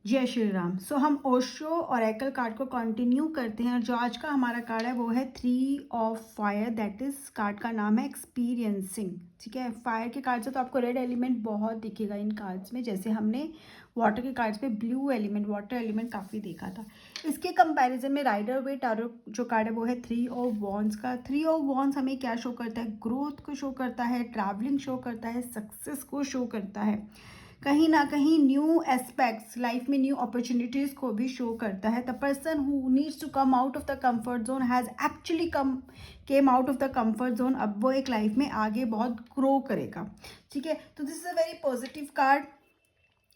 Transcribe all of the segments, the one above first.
जय श्री राम। हम Osho oracle card को कंटिन्यू करते हैं और जो आज का हमारा कार्ड है वो है 3 of fire. That is called का नाम है एक्सपीरियंसिंग। ठीक है, फायर के कार्ड से तो आपको रेड एलिमेंट बहुत दिखेगा इन कार्ड्स में, जैसे हमने वाटर के कार्ड्स में ब्लू एलिमेंट, वाटर एलिमेंट काफ़ी देखा था। इसके कंपैरिजन में राइडर वे टारो जो कार्ड है वो है 3 ऑफ वॉन्ड्स का। 3 ऑफ वॉन्ड्स हमें क्या शो करता है? ग्रोथ को शो करता है, ट्रैवलिंग शो करता है, सक्सेस को शो करता है, कहीं ना कहीं न्यू एस्पेक्ट्स लाइफ में, न्यू अपॉर्चुनिटीज़ को भी शो करता है। The person who needs to come out of the comfort zone has actually came out of the comfort zone. अब वो एक लाइफ में आगे बहुत ग्रो करेगा। ठीक है, तो this is a very positive card.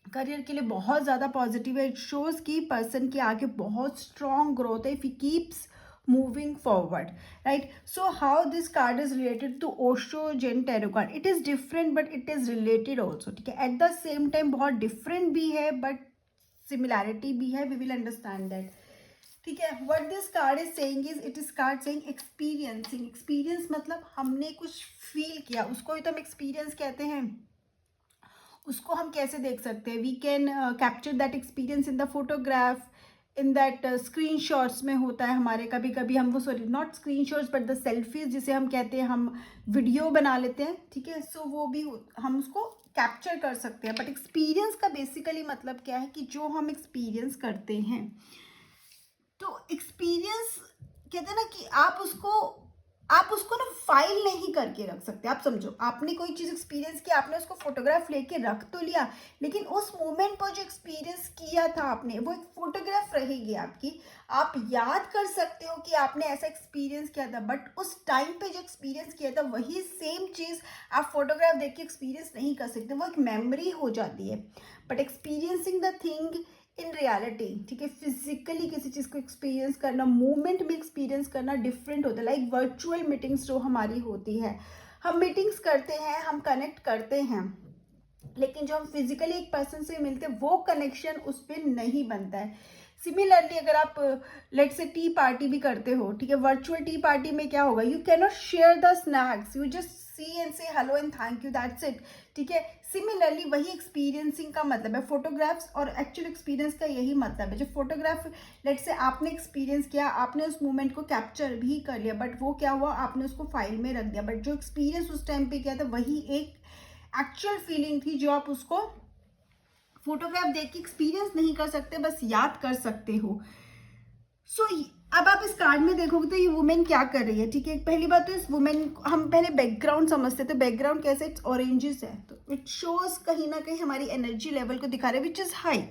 Career के लिए बहुत ज़्यादा पॉजिटिव है। इट शोज़ कि पर्सन के आगे बहुत स्ट्रॉन्ग ग्रोथ है if he keeps moving forward, right? So how this card is related to Osho Zen Tarot card? It is different but it is related also. ठीक है, at the same time बहुत different भी है but similarity भी है. We will understand that. ठीक है, what this card is saying is, it is card saying experiencing. Experience मतलब हमने कुछ feel किया, उसको ही तो हम experience कहते हैं। उसको हम कैसे देख सकते हैं? We can capture that experience in the photograph, in that screenshots में होता है हमारे। कभी कभी हम वो, sorry not screenshots but the selfies जिसे हम कहते हैं, हम वीडियो बना लेते हैं। ठीक है, सो वो भी हम उसको कैप्चर कर सकते हैं। बट एक्सपीरियंस का बेसिकली मतलब क्या है कि जो हम एक्सपीरियंस करते हैं, तो एक्सपीरियंस कहते हैं ना कि आप उसको ना फाइल नहीं करके रख सकते। आप समझो, आपने कोई चीज़ एक्सपीरियंस किया, आपने उसको फोटोग्राफ लेके रख तो लिया, लेकिन उस मोमेंट पर जो एक्सपीरियंस किया था आपने, वो एक फोटोग्राफ रहेगी आपकी। आप याद कर सकते हो कि आपने ऐसा एक्सपीरियंस किया था, बट उस टाइम पे जो एक्सपीरियंस किया था वही सेम चीज़ आप फोटोग्राफ देख के एक्सपीरियंस नहीं कर सकते। वो एक मेमोरी हो जाती है। But experiencing the thing in reality, ठीक है, फिजिकली किसी चीज़ को एक्सपीरियंस करना, मूवमेंट में एक्सपीरियंस करना डिफरेंट होता है। लाइक वर्चुअल मीटिंग्स जो हमारी होती है, हम मीटिंग्स करते हैं, हम कनेक्ट करते हैं, लेकिन जो हम फिजिकली एक पर्सन से मिलते हैं वो कनेक्शन उस पर नहीं बनता है। सिमिलरली अगर आप लेट्स से टी पार्टी भी करते हो, ठीक है, वर्चुअल टी पार्टी में क्या होगा? You can not share the snacks, you just see and say hello and thank you, that's it. ठीक है, सिमिलरली वही एक्सपीरियंसिंग का मतलब है। फोटोग्राफ्स और एक्चुअल एक्सपीरियंस का यही मतलब है। जो फोटोग्राफ लेट्स से आपने एक्सपीरियंस किया, आपने उस मोमेंट को कैप्चर भी कर लिया, बट वो क्या हुआ, आपने उसको फाइल में रख दिया। बट जो एक्सपीरियंस उस टाइम पे किया था वही एक एक्चुअल फीलिंग थी, जो आप उसको फोटोग्राफ देख के एक्सपीरियंस नहीं कर सकते, बस याद कर सकते हो। सो अब आप इस कार्ड में देखोगे तो ये वुमेन क्या कर रही है। ठीक है, पहली बात तो इस वुमेन को हम पहले बैकग्राउंड समझते थे। बैकग्राउंड कैसे? इट्स ऑरेंजेस है, तो इट शोज कहीं ना कहीं हमारी एनर्जी लेवल को दिखा रहे हैं, विच इज हाई।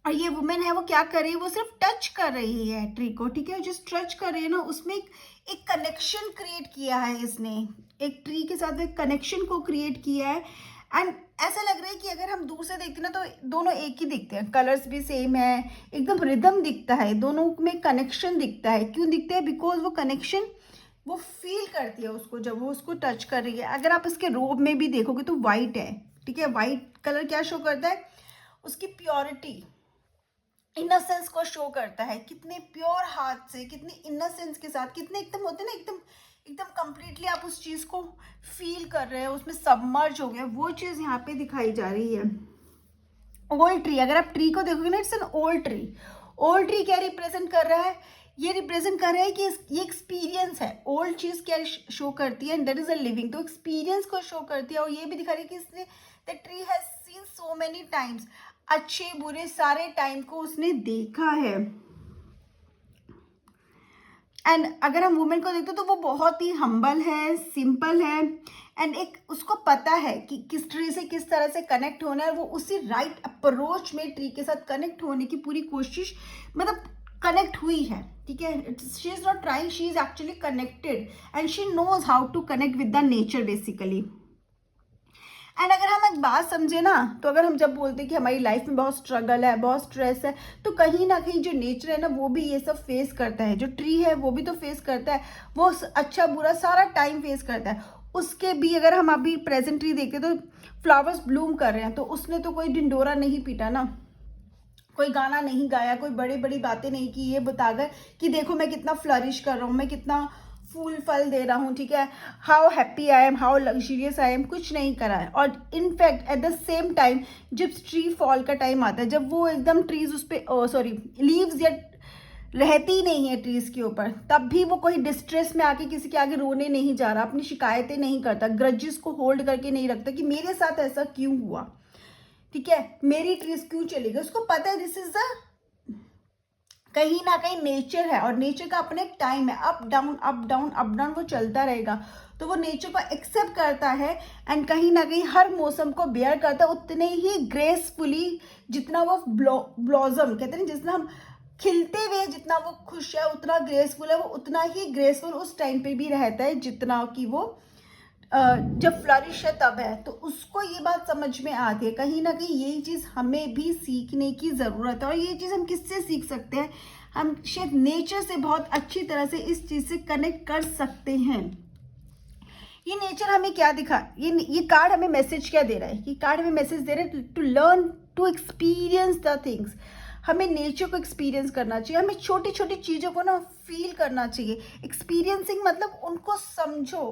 और ये वुमेन है, वो क्या कर रही है? वो सिर्फ टच कर रही है ट्री को। ठीक है, जिस टच कर रही है ना, उसमें एक कनेक्शन क्रिएट किया है इसने। एक ट्री के साथ एक कनेक्शन को क्रिएट किया है। एंड ऐसा लग रहा है कि अगर हम दूर से देखते हैं ना, तो दोनों एक ही दिखते हैं, कलर्स भी सेम है, एकदम रिदम दिखता है, दोनों में कनेक्शन दिखता है। क्यों दिखता है? बिकॉज वो कनेक्शन वो फील करती है उसको जब वो उसको टच कर रही है। अगर आप इसके रोब में भी देखोगे तो वाइट है। ठीक है, वाइट कलर क्या शो करता है? उसकी प्योरिटी, इनोसेंस को शो करता है। कितने प्योर हार्ट से, कितने इनोसेंस के साथ, कितने एकदम होते हैं ना, एकदम एकदम कंप्लीटली आप उस चीज़ को फील कर रहे हो, उसमें सबमर्ज हो गया, वो चीज़ यहाँ पे दिखाई जा रही है। ओल्ड ट्री, अगर आप ट्री को देखोगे ना, it's an old tree. Old tree क्या रिप्रेजेंट कर रहा है? ये रिप्रेजेंट कर रहा है कि ये एक्सपीरियंस है। ओल्ड चीज़ क्या शो करती है? दैट इज अ लिविंग, तो एक्सपीरियंस को शो करती है। और ये भी दिखा रही है कि इसने the tree has seen so many times, अच्छे बुरे सारे टाइम को उसने देखा है। एंड अगर हम वुमेन को देखते हैं तो वो बहुत ही हम्बल है, सिंपल है, एंड एक उसको पता है कि किस ट्री से किस तरह से कनेक्ट होना है। वो उसी राइट अप्रोच में ट्री के साथ कनेक्ट होने की पूरी कोशिश, मतलब कनेक्ट हुई है। ठीक है, she is not trying, she is actually connected and she knows how to connect with the nature basically. And अगर हम एक बात समझे ना, तो अगर हम जब बोलते हैं कि हमारी लाइफ में बहुत स्ट्रगल है, बहुत स्ट्रेस है, तो कहीं ना कहीं जो नेचर है ना, वो भी ये सब फेस करता है। जो ट्री है वो भी तो फेस करता है, वो अच्छा बुरा सारा टाइम फेस करता है। उसके भी अगर हम अभी प्रेजेंट ट्री देखते तो फ्लावर्स ब्लूम कर रहे हैं, तो उसने तो कोई ढिंडोरा नहीं पीटा ना, कोई गाना नहीं गाया, कोई बड़ी बड़ी बातें नहीं की, ये बताकर कि देखो मैं कितना फ्लरिश कर रहा हूँ, मैं कितना फूल फल दे रहा हूँ, ठीक है, how happy I am, how luxurious I am, कुछ नहीं करा है। और in fact at the same time जब ट्री फॉल का टाइम आता है, जब वो एकदम ट्रीज उस पर लीव्स या रहती नहीं है ट्रीज के ऊपर, तब भी वो कोई डिस्ट्रेस में आके किसी के आगे रोने नहीं जा रहा, अपनी शिकायतें नहीं करता, ग्रजेस को होल्ड करके नहीं रखता कि मेरे साथ ऐसा क्यों हुआ, ठीक है, मेरी ट्रीज क्यों चली गई। उसको पता है दिस इज द कहीं ना कहीं नेचर है, और नेचर का अपना एक टाइम है, up down up down up down, वो चलता रहेगा। तो वो नेचर को एक्सेप्ट करता है एंड कहीं ना कहीं हर मौसम को बेयर करता है उतने ही ग्रेसफुली जितना वो ब्लॉजम कहते हैं, जितना हम खिलते हुए जितना वो खुश है, उतना ग्रेसफुल है, वो उतना ही ग्रेसफुल उस टाइम पे भी रहता है जितना कि वो जब फ्लरिश है तब है। तो उसको ये बात समझ में आती है। कहीं ना कहीं यही चीज़ हमें भी सीखने की ज़रूरत है। और ये चीज़ हम किससे सीख सकते हैं? हम शायद नेचर से बहुत अच्छी तरह से इस चीज़ से कनेक्ट कर सकते हैं। ये नेचर हमें क्या दिखा, ये कार्ड हमें मैसेज क्या दे रहा है? ये कार्ड हमें मैसेज दे रहा है to learn to experience the things. हमें नेचर को एक्सपीरियंस करना चाहिए, हमें छोटी छोटी चीज़ों को ना फील करना चाहिए। एक्सपीरियंसिंग मतलब उनको समझो।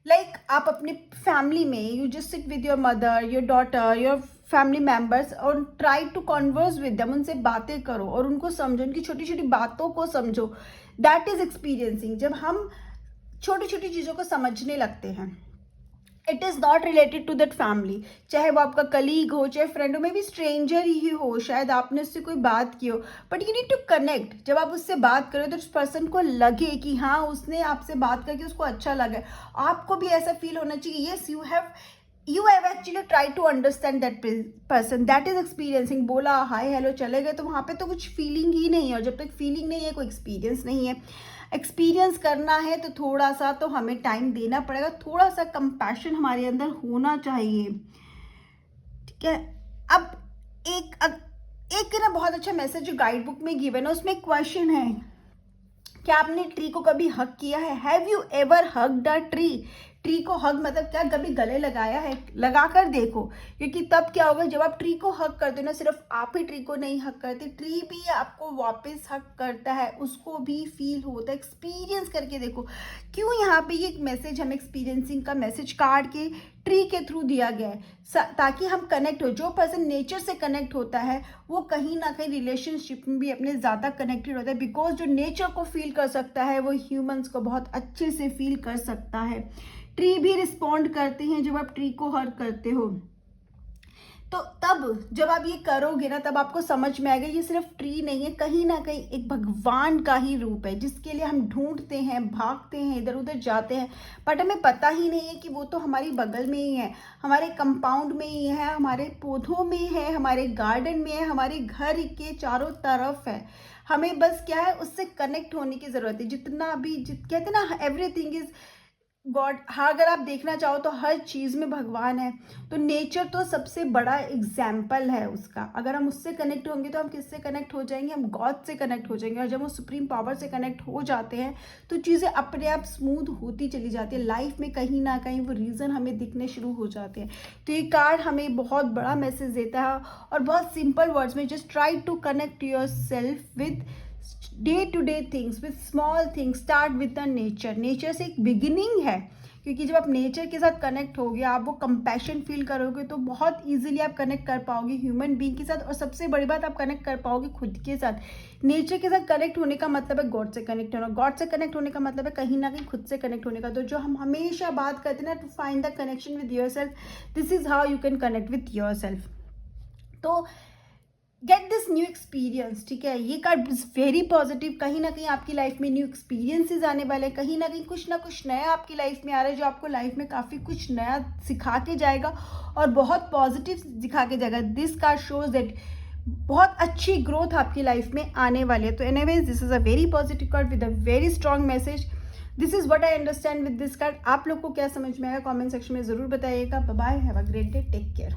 लाइक आप अपने फैमिली में you just sit with your mother, your daughter, your family members और try to converse with them, उनसे बातें करो और उनको समझो, उनकी छोटी छोटी बातों को समझो। That is experiencing. जब हम छोटी छोटी चीज़ों को समझने लगते हैं, it is not related to that family, चाहे वो आपका कलीग हो, चाहे फ्रेंड हो, मे बी स्ट्रेंजर ही हो, शायद आपने उससे कोई बात की हो, but you need to connect. जब आप उससे बात करें तो उस पर्सन को लगे कि हाँ उसने आपसे बात करके उसको अच्छा लगा। आपको भी ऐसा फील होना चाहिए, yes you have actually try to understand that person. That is experiencing. बोला हाय हेलो चले गए तो वहाँ पे तो कुछ फीलिंग ही नहीं है, और जब तक फीलिंग नहीं है कोई एक्सपीरियंस नहीं है। एक्सपीरियंस करना है तो थोड़ा सा तो हमें टाइम देना पड़ेगा, थोड़ा सा कंपैशन हमारे अंदर होना चाहिए, ठीक है। अब एक ना बहुत अच्छा मैसेज जो गाइड बुक में गिवन है, उसमें एक क्वेश्चन है, क्या आपने ट्री को कभी हग किया है? Have you ever hugged a tree? Tree को हग मतलब क्या, कभी गले लगाया है? लगा कर देखो, क्योंकि तब क्या होगा, जब आप ट्री को हग करते हो ना, सिर्फ आप ही ट्री को नहीं हग करते, ट्री भी आपको वापस हग करता है, उसको भी फील होता है। एक्सपीरियंस करके देखो। क्यों यहाँ पे ये मैसेज हमें एक्सपीरियंसिंग का मैसेज कार्ड के ट्री के थ्रू दिया गया है, ताकि हम कनेक्ट हो। जो पर्सन नेचर से कनेक्ट होता है वो कहीं ना कहीं रिलेशनशिप में भी अपने ज़्यादा कनेक्टेड होता है, बिकॉज जो नेचर को फील कर सकता है वो ह्यूमंस को बहुत अच्छे से फील कर सकता है। ट्री भी रिस्पॉन्ड करते हैं जब आप ट्री को हग करते हो। तो तब जब आप ये करोगे ना, तब आपको समझ में आएगा ये सिर्फ ट्री नहीं है, कहीं ना कहीं एक भगवान का ही रूप है, जिसके लिए हम ढूंढते हैं, भागते हैं, इधर उधर जाते हैं, बट हमें पता ही नहीं है कि वो तो हमारी बगल में ही है, हमारे कंपाउंड में ही है, हमारे पौधों में है, हमारे गार्डन में है, हमारे घर के चारों तरफ है। हमें बस क्या है, उससे कनेक्ट होने की ज़रूरत है। जितना भी कहते हैं ना, एवरीथिंग इज गॉड। हाँ, अगर आप देखना चाहो तो हर चीज़ में भगवान है। तो नेचर तो सबसे बड़ा एग्जाम्पल है उसका। अगर हम उससे कनेक्ट होंगे तो हम किससे कनेक्ट हो जाएंगे? हम गॉड से कनेक्ट हो जाएंगे। और जब वो सुप्रीम पावर से कनेक्ट हो जाते हैं तो चीज़ें अपने आप स्मूथ होती चली जाती है। लाइफ में कहीं ना कहीं वो रीज़न हमें दिखने शुरू हो जाते हैं। तो ये कार्ड हमें बहुत बड़ा मैसेज देता है, और बहुत सिंपल वर्ड्स में, just try to connect yourself with day to day things, with small things, start with the nature. Nature से एक बिगिनिंग है, क्योंकि जब आप नेचर के साथ कनेक्ट होगे, आप वो कंपैशन फील करोगे, तो बहुत इजीली आप कनेक्ट कर पाओगे ह्यूमन बीइंग के साथ। और सबसे बड़ी बात, आप कनेक्ट कर पाओगे खुद के साथ। नेचर के साथ कनेक्ट होने का मतलब है गॉड से कनेक्ट होना, गॉड से कनेक्ट होने का मतलब है कहीं ना कहीं खुद से कनेक्ट होने का। तो जो हम हमेशा बात करते हैं ना, to find the connection with yourself, this is how you can connect with yourself. तो गेट दिस न्यू एक्सपीरियंस, ठीक है। ये कार्ड इज वेरी पॉजिटिव। कहीं ना कहीं आपकी लाइफ में न्यू एक्सपीरियंसेस आने वाले हैं, कहीं ना कहीं कुछ ना कुछ नया आपकी लाइफ में आ रहा है, जो आपको लाइफ में काफ़ी कुछ नया सिखा के जाएगा और बहुत पॉजिटिव दिखा के जाएगा। दिस कार्ड शोज दैट बहुत अच्छी ग्रोथ आपकी लाइफ में आने वाली है। तो anyways, this is a very positive card with a very strong message. This is what I understand with this card. आप लोग को क्या समझ में आएगा कॉमेंट सेक्शन में ज़रूर बताइएगा। Bye bye, have a great day, take care.